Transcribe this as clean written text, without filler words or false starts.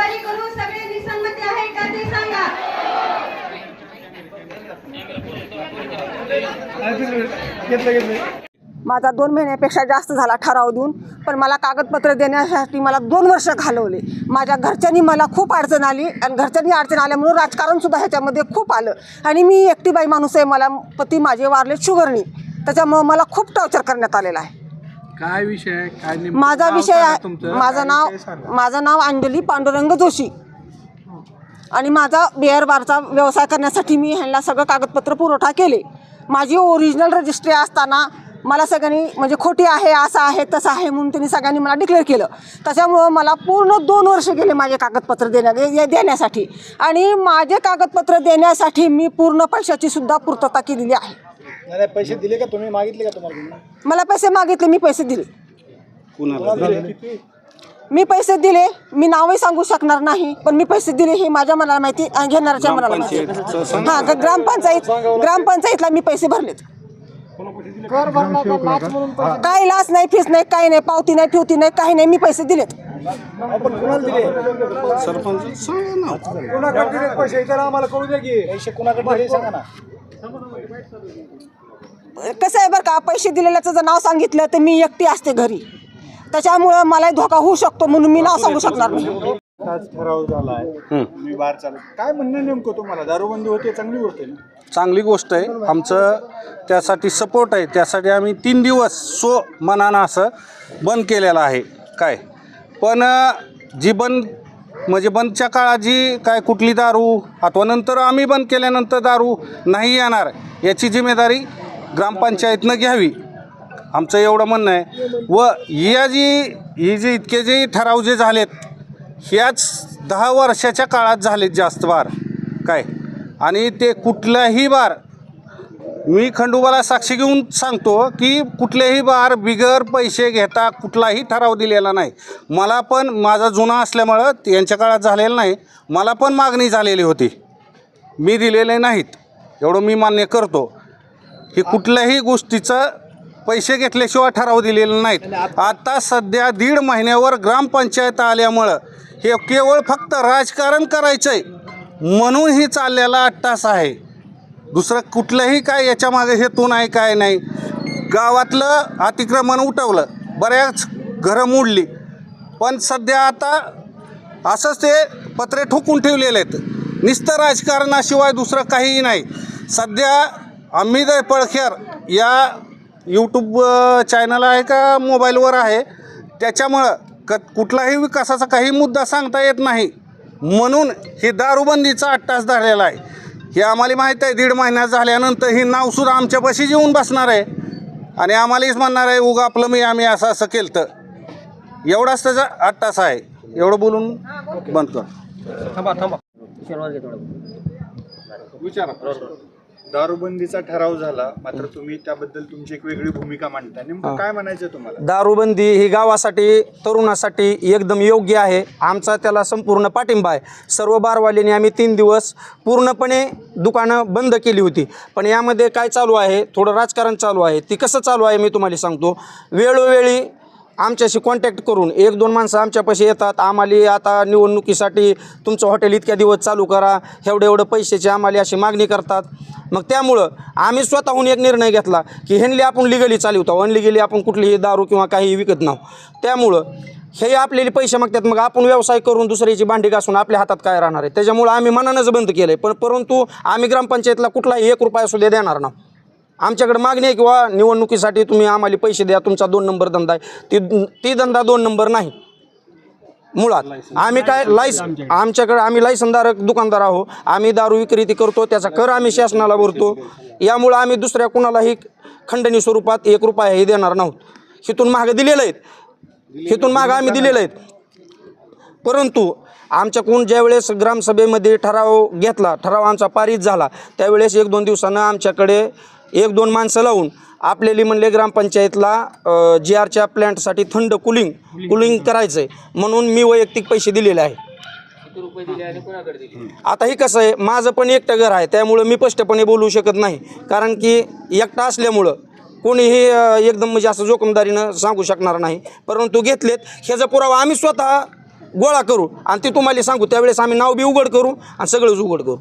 कारभारी करू सगळ्यांनी संमती आहे का ते सांगा. माझा 2 महिन्यापेक्षा जास्त झाला ठराव देऊन, पण मला कागदपत्र देण्यासाठी मला 2 वर्ष घालवले. माझ्या घरच्यांनी मला खूप अडचण आली आणि घरच्यांनी अडचण आल्यामुळे राजकारणसुद्धा ह्याच्यामध्ये खूप आलं. आणि मी एकटी बाई माणूस आहे, मला पती माझे वारले शुगरनी, त्याच्यामुळं मला खूप टॉर्चर करण्यात आलेलं आहे. काय विषय आहे? काय माझा विषय आहे, माझं नाव अंजली पांडुरंग जोशी आणि माझा बिअर बारचा व्यवसाय करण्यासाठी मी ह्यांना सगळं कागदपत्र पुरवठा केले. माझी ओरिजिनल रजिस्ट्री असताना मला सगळ्यांनी म्हणजे खोटी आहे, असं आहे तसं आहे म्हणून त्यांनी सगळ्यांनी मला डिक्लेअर केलं. त्याच्यामुळं मला पूर्ण 2 वर्ष गेले माझे कागदपत्र देण्यासाठी. आणि माझे कागदपत्र देण्यासाठी मी पूर्ण पैशाची सुद्धा पूर्तता केलेली आहे. पैसे दिले का तुम्ही? मागितले का तुम्हाला? मला पैसे मागितले, मी पैसे दिले. मी पैसे दिले, मी नावही सांगू शकणार नाही, पण मी पैसे दिले हे माझ्या मनाला माहिती, घेणाऱ्याच्या मनाला माहिती. हां, ग्रामपंचायतला मी पैसे भरलेत. काही लाच नाही, फीस नाही, काही नाही, पावती नाही, ठेवती नाही, काही नाही, मी पैसे दिलेत. कसं आहे बरं का, पैसे दिलेल्याचं जर नाव सांगितलं तर मी एकटी असते घरी, त्याच्यामुळं मला धोका होऊ शकतो म्हणून मी नाव सांगू शकणार नाही. ठराव झालाय, तुम्ही बार चालू, काय म्हणणं नेमकं तुम्हाला? दारूबंदी होते, चांगली गोष्ट आहे ना? चांगली गोष्ट आहे. आमचं त्यासाठी सपोर्ट आहे. त्यासाठी आम्ही 3 दिवस मनानं असं बंद केलेलं आहे. काय पण जी बंदच्या काळात जी काय कुठली दारू अथवा नंतर आम्ही बंद केल्यानंतर दारू नाही येणार याची जिम्मेदारी ग्रामपंचायतनं घ्यावी, आमचं एवढं म्हणणं आहे. व ही जी इतके जे ठराव जे झालेत ह्याच 10 वर्षाच्या काळात झालेत जास्त बार. काय आणि ते कुठल्याही बार, मी खंडोबाला साक्षी घेऊन सांगतो की कुठलेही बार बिगर पैसे घेता कुठलाही ठराव दिलेला नाही. मला पण माझा जुना असल्यामुळं यांच्या काळात झालेलं नाही, मला पण मागणी झालेली होती, मी दिलेले नाहीत, एवढं मी मान्य करतो. की कुठल्याही गोष्टीचं पैसे घेतल्याशिवाय ठराव दिलेले नाहीत. आता सध्या 1.5 महिन्यावर ग्रामपंचायत आल्यामुळं हे केवळ फक्त राजकारण करायचं आहे म्हणून ही चाललेला अट्टास आहे. दुसरं कुठलंही काय याच्यामागे हेतू नाही, काय नाही. गावातलं अतिक्रमण उठवलं, बऱ्याच घरं मोडली, पण सध्या आता असंच ते पत्रे ठोकून ठेवलेले आहेत. नुसतं राजकारणाशिवाय दुसरं काहीही नाही. सध्या अमित पळखेर या यूट्यूब चॅनल आहे का मोबाईलवर आहे, त्याच्यामुळं कुठलाही विकासाचा काही मुद्दा सांगता येत नाही म्हणून हे दारूबंदीचा अट्टास धरलेला आहे. हे आम्हाला माहीत आहे. 1.5 महिन्यात झाल्यानंतर ही नावसुद्धा आमच्यापाशी येऊन बसणार आहे आणि आम्हालाच म्हणणार आहे उगा आपलं आम्ही असं असं केलं तर. एवढाच त्याचा अट्टास आहे. एवढं बोलून बंद कर. दारूबंदीचा ठराव झाला, मात्र तुम्ही त्याबद्दल तुमची एक वेगळी भूमिका मांडता. नेमकं काय म्हणायचं तुम्हाला? दारूबंदी ही गावासाठी, तरुणासाठी एकदम योग्य आहे. आमचा त्याला संपूर्ण पाठिंबा आहे. सर्व बारवाल्यांनी आम्ही 3 दिवस पूर्णपणे दुकानं बंद केली होती. पण यामध्ये काय चालू आहे, थोडं राजकारण चालू आहे. ती कसं चालू आहे मी तुम्हाला सांगतो. वेळोवेळी आमच्याशी कॉन्टॅक्ट करून 1-2 माणसं आमच्यापाशी येतात. आम्हाला आता निवडणुकीसाठी तुमचं हॉटेल इतक्या दिवस चालू करा, एवढे पैशाची आम्हाला अशी मागणी करतात. मग त्यामुळं आम्ही स्वतःहून एक निर्णय घेतला की ह्यांनी आपण लिगली चालवतो, अनलिगली आपण कुठलीही दारू किंवा काही विकत नाही. त्यामुळं हे आपल्याला पैसे मागतात, मग आपण व्यवसाय करून दुसऱ्याची भांडी घासून आपल्या हातात काय राहणार आहे. त्याच्यामुळं आम्ही मनानंच बंद केलं आहे. परंतु आम्ही ग्रामपंचायतला कुठलाही 1 रुपया सुद्धा देणार नाही. आमच्याकडे मागणी आहे किंवा निवडणुकीसाठी तुम्ही आम्हाला पैसे द्या, तुमचा 2 नंबर धंदा आहे. ती धंदा 2 नंबर नाही. मुळात आम्ही काय आमच्याकडे आम्ही लायसनधारक दुकानदार आहोत. आम्ही दारू विक्री करतो, त्याचा कर आम्ही शासनाला भरतो. यामुळं आम्ही दुसऱ्या कुणालाही खंडणी स्वरूपात 1 रुपयाही देणार नाहोत. हिथून मागं दिलेलं आहेत, हिथून मागं आम्ही दिलेलं आहेत. परंतु आमच्याकडून ज्यावेळेस ग्रामसभेमध्ये ठराव घेतला, ठराव आमचा पारित झाला, त्यावेळेस 1-2 दिवसानं आमच्याकडे 1-2 माणसं लावून आपल्याला म्हणले ग्रामपंचायतला GRच्या प्लॅन्टसाठी थंड कुलिंग करायचं आहे म्हणून मी वैयक्तिक पैसे दिलेले आहे. आता हे कसं आहे, माझं पण एकटं घर आहे, त्यामुळं मी स्पष्टपणे बोलू शकत नाही. कारण की एकटा असल्यामुळं कोणीही एकदम म्हणजे असं जोखमदारीनं सांगू शकणार नाही. परंतु घेतलेत ह्याचा पुरावा आम्ही स्वतः गोळा करू आणि ते तुम्हाला सांगू त्यावेळेस आम्ही नाव बी उघड करू आणि सगळंच उघड करू.